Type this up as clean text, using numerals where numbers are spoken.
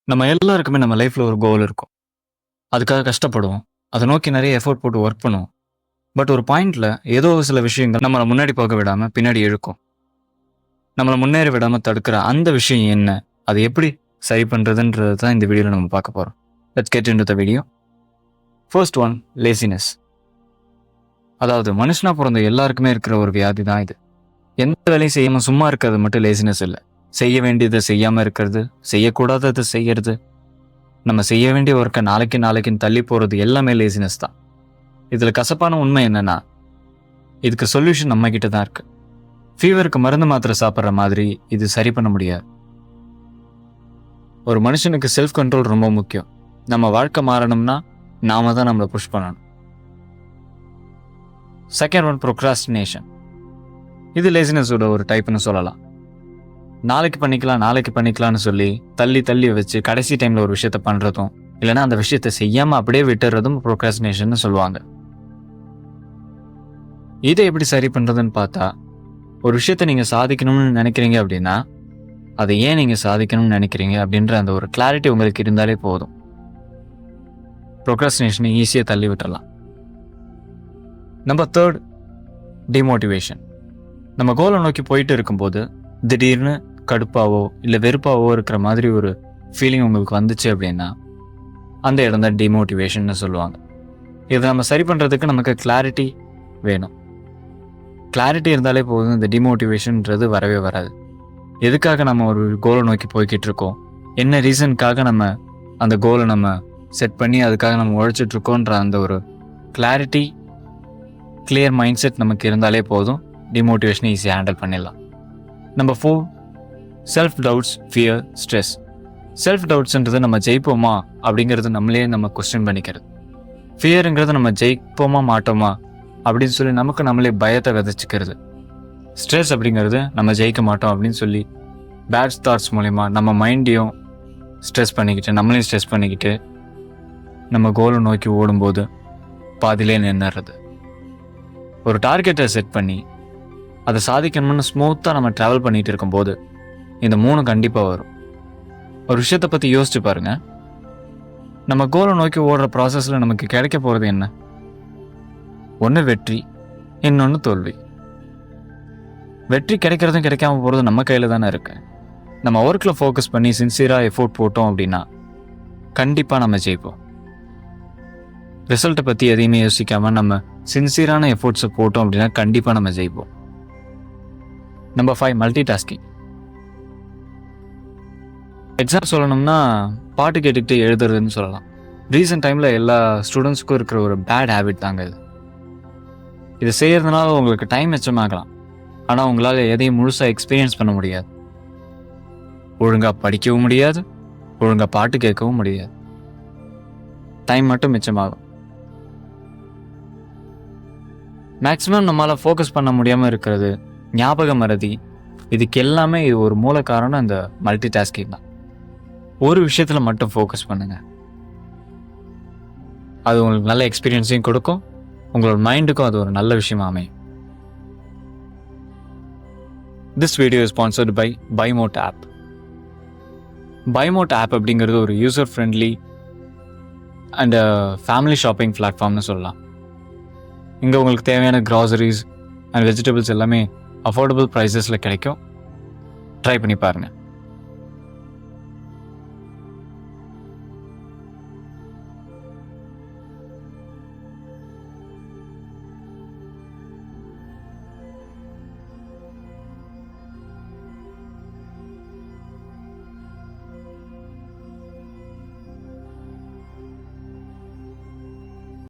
நம்ம எல்லாருக்குமே நம்ம லைஃப்ல ஒரு கோல் இருக்கும். அதுக்காக கஷ்டப்படுவோம். அத நோக்கி நெறைய எஃபோர்ட் போட்டு வொர்க் பண்ணுவோம். பட் ஒரு பாயிண்ட்ல ஏதோ ஒரு சில விஷயங்கள் நம்மள முன்னாடி போக விடாம பின்னாடி இழுக்கும். நம்மள முன்னேற விடாம தடுக்கிற அந்த விஷயம் என்ன? அது எப்படி சரி பண்றதுன்றது தான் இந்த வீடியோல நம்ம பார்க்க போறோம். Let's get into the video. First one laziness. அதாவது மனுஷனா பொறந்த எல்லாருக்குமே இருக்கிற ஒரு வியாதி தான் இது. எந்த வேலையும் செய்யாம சும்மா இருக்கிறது மட்டும் லேசினஸ் இல்ல. செய்ய வேண்டியதை செய்யாம இருக்கிறது, செய்யக்கூடாததை செய்யறது, நம்ம செய்ய வேண்டிய ஒர்க்கை நாளைக்குன்னு தள்ளி போறது எல்லாமே லேசினஸ் தான். இதுல கசப்பான உண்மை என்னன்னா, இதுக்கு சொல்யூஷன் நம்ம கிட்ட தான் இருக்கு. ஃபீவருக்கு மருந்து மாத்திரை சாப்பிட்ற மாதிரி இது சரி பண்ண முடியாது. ஒரு மனுஷனுக்கு செல்ஃப் கண்ட்ரோல் ரொம்ப முக்கியம். நம்ம வாழ்க்கை மாறணும்னா நாம தான் நம்மளை புஷ் பண்ணணும். Second one procrastination. இது லேசினஸோட ஒரு டைப்னு சொல்லலாம். நாளைக்கு பண்ணிக்கலாம்னு சொல்லி தள்ளி வச்சு கடைசி டைம்ல ஒரு விஷயத்த பண்றதும், இல்லைன்னா அந்த விஷயத்த செய்யாம அப்படியே விட்டுறதும் ப்ரோக்ராஸ்டினேஷன் சொல்லுவாங்க. இதை எப்படி சரி பண்றதுன்னு பார்த்தா, ஒரு விஷயத்த நீங்க சாதிக்கணும்னு நினைக்கிறீங்க அப்படின்னா, அதை ஏன் நீங்க சாதிக்கணும்னு நினைக்கிறீங்க அப்படின்ற அந்த ஒரு கிளாரிட்டி உங்களுக்கு இருந்தாலே போதும். ப்ரோக்ராஸ்டினேஷனை ஈஸியாக தள்ளி விட்டுறலாம். Number third, demotivation. நம்ம கோலை நோக்கி போயிட்டு இருக்கும்போது திடீர்னு கடுப்பாவோ இல்லை வெறுப்பாவோ இருக்கிற மாதிரி ஒரு ஃபீலிங் உங்களுக்கு வந்துச்சு அப்படின்னா, அந்த இடம் தான் டிமோட்டிவேஷன் சொல்லுவாங்க. இதை நம்ம சரி பண்ணுறதுக்கு நமக்கு கிளாரிட்டி வேணும். கிளாரிட்டி இருந்தாலே போதும், இந்த டிமோட்டிவேஷன்ன்றது வரவே வராது. எதுக்காக நம்ம ஒரு கோலை நோக்கி போய்கிட்டு இருக்கோம், என்ன ரீசனுக்காக நம்ம அந்த கோலை நம்ம செட் பண்ணி அதுக்காக நம்ம உழைச்சிட்டு இருக்கோன்ற அந்த ஒரு கிளாரிட்டி, கிளியர் மைண்ட் செட் நமக்கு இருந்தாலே போதும், டிமோட்டிவேஷனை ஈஸியாக ஹேண்டில் பண்ணிடலாம். Number 4, self doubts, fear, stress. Self டவுட்ஸ்ன்றது நம்ம ஜெயிப்போமா அப்படிங்கிறது நம்மளே நம்ம கொஸ்டின் பண்ணிக்கிறது. ஃபியருங்கிறது நம்ம ஜெயிப்போமா மாட்டோமா அப்படின்னு சொல்லி நமக்கு நம்மளே பயத்தை விதைச்சிக்கிறது. ஸ்ட்ரெஸ் அப்படிங்கிறது நம்ம ஜெயிக்க மாட்டோம் அப்படின்னு சொல்லி பேட் தாட்ஸ் மூலிமா நம்ம மைண்டையும் ஸ்ட்ரெஸ் பண்ணிக்கிட்டு நம்மளையும் ஸ்ட்ரெஸ் பண்ணிக்கிட்டு நம்ம கோலை நோக்கி ஓடும்போது பாதிலே நின்றுறது. ஒரு டார்கெட்டை செட் பண்ணி அதை சாதிக்கணும்னு ஸ்மூத்தாக நம்ம ட்ராவல் பண்ணிகிட்டு இருக்கும்போது இந்த 3 கண்டிப்பாக வரும். ஒரு விஷயத்தை பற்றி யோசிச்சு பாருங்க. நம்ம கோலை நோக்கி ஓடுற ப்ராசஸில் நமக்கு கிடைக்க போகிறது என்ன? ஒன்று வெற்றி, இன்னொன்று தோல்வி. வெற்றி கிடைக்கிறதும் கிடைக்காம போகிறது நம்ம கையில் தானே இருக்கு. நம்ம ஒர்க்கில் ஃபோக்கஸ் பண்ணி சின்சியராக எஃபோர்ட் போட்டோம் அப்படின்னா கண்டிப்பாக நம்ம ஜெயிப்போம். ரிசல்ட்டை பற்றி எதையுமே யோசிக்காமல் நம்ம சின்சியரான எஃபோர்ட்ஸை போட்டோம் அப்படின்னா கண்டிப்பாக நம்ம ஜெயிப்போம். Number 5, multi tasking. எக்ஸாம் சொல்லணும்னா பாட்டு கேட்டுக்கிட்டு எழுதுறதுன்னு சொல்லலாம். ரீசெண்ட் டைமில் எல்லா ஸ்டூடெண்ட்ஸுக்கும் இருக்கிற ஒரு பேட் ஹேபிட் தாங்க இது. இது செய்கிறதுனால உங்களுக்கு டைம் மிச்சமாகலாம், ஆனால் உங்களால் எதையும் முழுசாக எக்ஸ்பீரியன்ஸ் பண்ண முடியாது. ஒழுங்காக படிக்கவும் முடியாது, ஒழுங்காக பாட்டு கேட்கவும் முடியாது. டைம் மட்டும் மிச்சமாகும். மேக்ஸிமம் நம்மளால் ஃபோக்கஸ் பண்ண முடியாமல் இருக்கிறது ஞாபக மறதி. இதுக்கு எல்லாமே இது ஒரு மூல காரணம் இந்த மல்டி டாஸ்கிங் தான். ஒரு விஷயத்தில் மட்டும் ஃபோக்கஸ் பண்ணுங்க. அது உங்களுக்கு நல்ல எக்ஸ்பீரியன்ஸையும் கொடுக்கும், உங்களோட மைண்டுக்கும் அது ஒரு நல்ல விஷயமா அமையும். This video is sponsored by Bymod app. Bymod app அப்படிங்கிறது ஒரு user friendly and family shopping பிளாட்ஃபார்ம்னு சொல்லலாம். இங்கே உங்களுக்கு தேவையான க்ராசரிஸ் அண்ட் வெஜிடபிள்ஸ் எல்லாமே அஃபோர்டபுள் ப்ரைஸஸில் கிடைக்கும். ட்ரை பண்ணி பாருங்கள்.